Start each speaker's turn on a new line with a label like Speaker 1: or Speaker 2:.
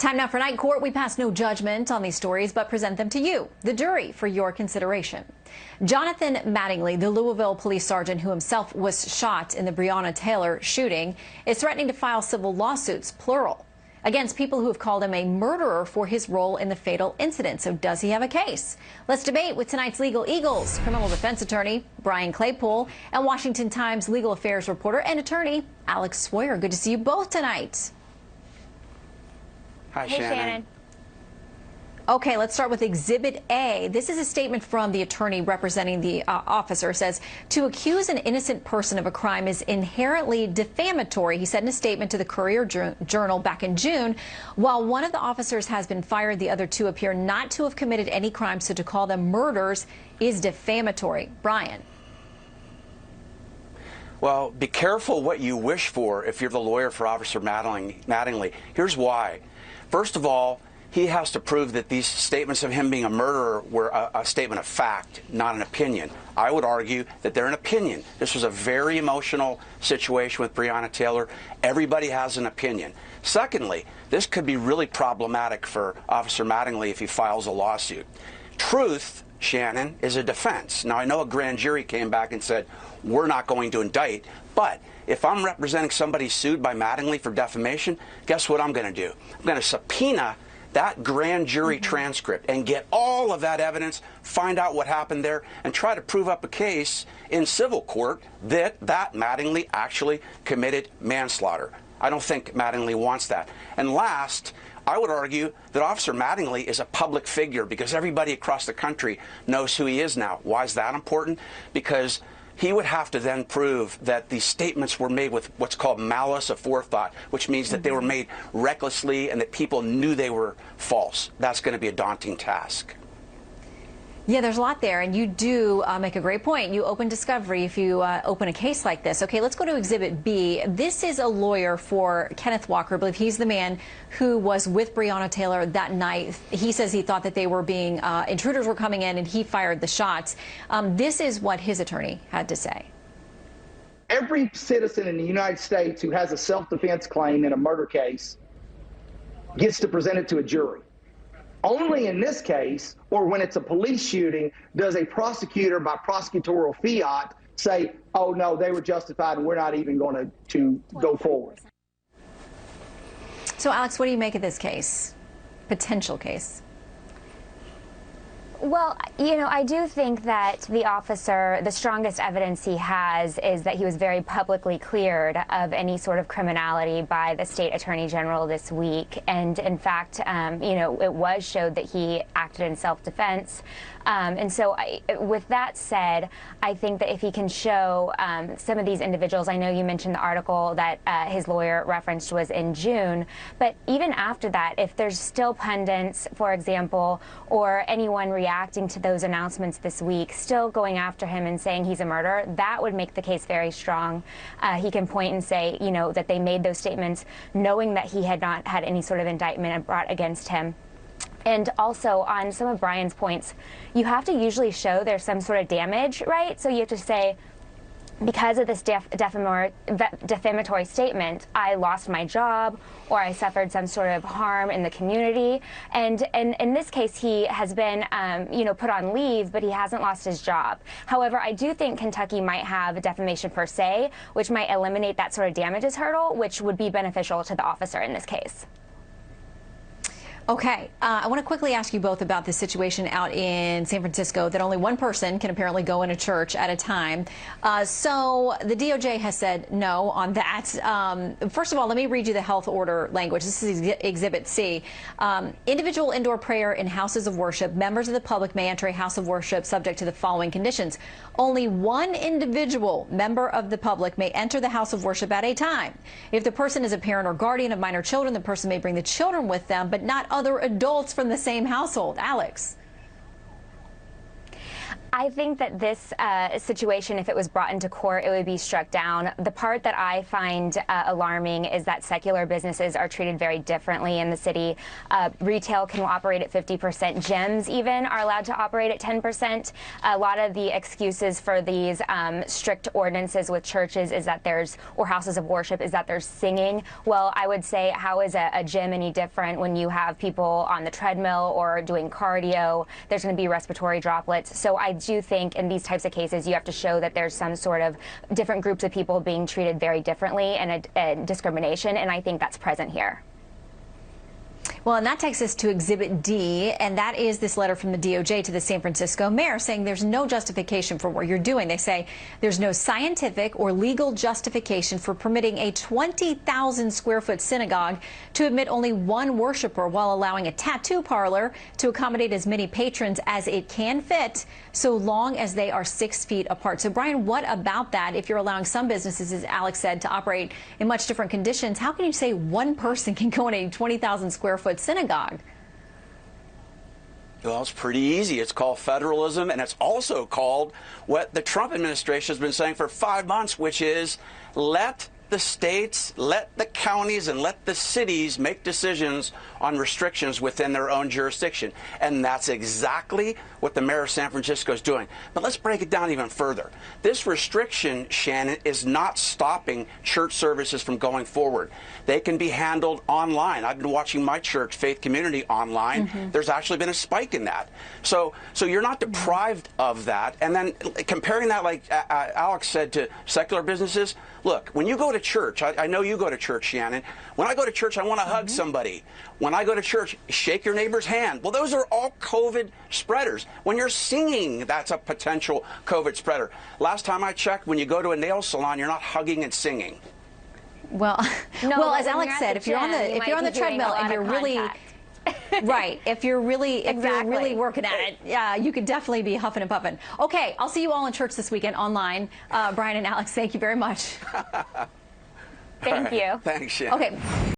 Speaker 1: Time now for Night Court. We pass no judgment on these stories, but present them to you, the jury, for your consideration. Jonathan Mattingly, the Louisville police sergeant who himself was shot in the Breonna Taylor shooting, is threatening to file civil lawsuits, plural, against people who have called him a murderer for his role in the fatal incident. So does he have a case? Let's debate with tonight's Legal Eagles, criminal defense attorney Brian Claypool and Washington Times legal affairs reporter and attorney Alex Sawyer. Good to see you both tonight.
Speaker 2: Hi,
Speaker 3: hey, Shannon.
Speaker 1: Okay, let's start with Exhibit A. This is a statement from the attorney representing the officer. It says, to accuse an innocent person of a crime is inherently defamatory, he said in a statement to the Courier-Journal back in June. While one of the officers has been fired, the other two appear not to have committed any crime, so to call them murders is defamatory. Brian.
Speaker 2: Well, be careful what you wish for if you're the lawyer for Officer Mattingly. Here's why. First of all, he has to prove that these statements of him being a murderer were a statement of fact, not an opinion. I would argue that they're an opinion. This was a very emotional situation with Breonna Taylor. Everybody has an opinion. Secondly, this could be really problematic for Officer Mattingly if he files a lawsuit. Truth, Shannon, is a defense. Now, I know a grand jury came back and said, we're not going to indict, but if I'm representing somebody sued by Mattingly for defamation, guess what I'm going to do? I'm going to subpoena that grand jury transcript and get all of that evidence, find out what happened there, and try to prove up a case in civil court that Mattingly actually committed manslaughter. I don't think Mattingly wants that. And last, I would argue that Officer Mattingly is a public figure because everybody across the country knows who he is now. Why is that important? Because he would have to then prove that these statements were made with what's called malice aforethought, which means that they were made recklessly and that people knew they were false. That's going to be a daunting task.
Speaker 1: Yeah, there's a lot there, and you do make a great point. You open discovery if you open a case like this. Okay, let's go to Exhibit B. This is a lawyer for Kenneth Walker. I believe he's the man who was with Breonna Taylor that night. He says he thought that they were being, intruders were coming in, and he fired the shots. This is what his attorney had to say.
Speaker 4: Every citizen in the United States who has a self-defense claim in a murder case gets to present it to a jury. Only in this case, or when it's a police shooting, does a prosecutor by prosecutorial fiat say, oh, no, they were justified and we're not even going to go forward.
Speaker 1: So, Alex, what do you make of this case, potential case?
Speaker 3: Well, you know, I do think that the officer, the strongest evidence he has is that he was very publicly cleared of any sort of criminality by the state attorney general this week. And in fact, you know, it was showed that he acted in self-defense. And so with that said, I think that if he can show some of these individuals, I know you mentioned the article that his lawyer referenced was in June, but even after that, if there's still pundits, for example, or anyone reacting to those announcements this week, still going after him and saying he's a murderer, that would make the case very strong. He can point and say, you know, that they made those statements knowing that he had not had any sort of indictment brought against him. And also, on some of Brian's points, you have to usually show there's some sort of damage, right? So you have to say, because of this defamatory statement, I lost my job or I suffered some sort of harm in the community. And in this case, he has been, you know, put on leave, but he hasn't lost his job. However, I do think Kentucky might have defamation per se, which might eliminate that sort of damages hurdle, which would be beneficial to the officer in this case.
Speaker 1: Okay, I want to quickly ask you both about this situation out in San Francisco that only one person can apparently go in a church at a time. So the DOJ has said no on that. First of all, let me read you the health order language. This is Exhibit C. Individual indoor prayer in houses of worship. Members of the public may enter a house of worship subject to the following conditions. Only one individual member of the public may enter the house of worship at a time. If the person is a parent or guardian of minor children, the person may bring the children with them, but not other adults from the same household. Alex.
Speaker 3: I think that this situation, if it was brought into court, it would be struck down. The part that I find alarming is that secular businesses are treated very differently in the city. Retail can operate at 50%. Gyms even are allowed to operate at 10%. A lot of the excuses for these strict ordinances with churches is that or houses of worship, is that there's singing. Well, I would say, how is a gym any different when you have people on the treadmill or doing cardio? There's going to be respiratory droplets. So I do think in these types of cases, you have to show that there's some sort of different groups of people being treated very differently and a discrimination, and I think that's present here.
Speaker 1: Well, and that takes us to Exhibit D, and that is this letter from the DOJ to the San Francisco mayor saying there's no justification for what you're doing. They say there's no scientific or legal justification for permitting a 20,000 square foot synagogue to admit only one worshiper while allowing a tattoo parlor to accommodate as many patrons as it can fit, so long as they are 6 feet apart. So, Brian, what about that? If you're allowing some businesses, as Alex said, to operate in much different conditions, how can you say one person can go in a 20,000 square foot synagogue?
Speaker 2: Well, it's pretty easy. It's called federalism, and it's also called what the Trump administration has been saying for 5 months, which is let the states, let the counties, and let the cities make decisions on restrictions within their own jurisdiction. And that's exactly what the mayor of San Francisco is doing. But let's break it down even further. This restriction, Shannon, is not stopping church services from going forward. They can be handled online. I've been watching my church, Faith Community, online. There's actually been a spike in that. So you're not deprived of that. And then comparing that, like Alex said, to secular businesses, look, when you go to church, I know you go to church, Shannon. When I go to church, I want to hug somebody. When I go to church, shake your neighbor's hand. Well, those are all COVID spreaders. When you're singing, that's a potential COVID spreader. Last time I checked, when you go to a nail salon, you're not hugging and singing.
Speaker 1: Well,
Speaker 3: No,
Speaker 1: well, as
Speaker 3: when
Speaker 1: Alex
Speaker 3: you're at
Speaker 1: said,
Speaker 3: the
Speaker 1: if you're on
Speaker 3: gym, you
Speaker 1: the
Speaker 3: might be doing
Speaker 1: treadmill
Speaker 3: a lot
Speaker 1: and you're
Speaker 3: of
Speaker 1: really
Speaker 3: contact.
Speaker 1: right, if you're really working at it, yeah, you could definitely be huffing and puffing. Okay, I'll see you all in church this weekend online. Brian and Alex, thank you very much.
Speaker 3: Thank you.
Speaker 2: Thanks, Shannon.
Speaker 1: Okay.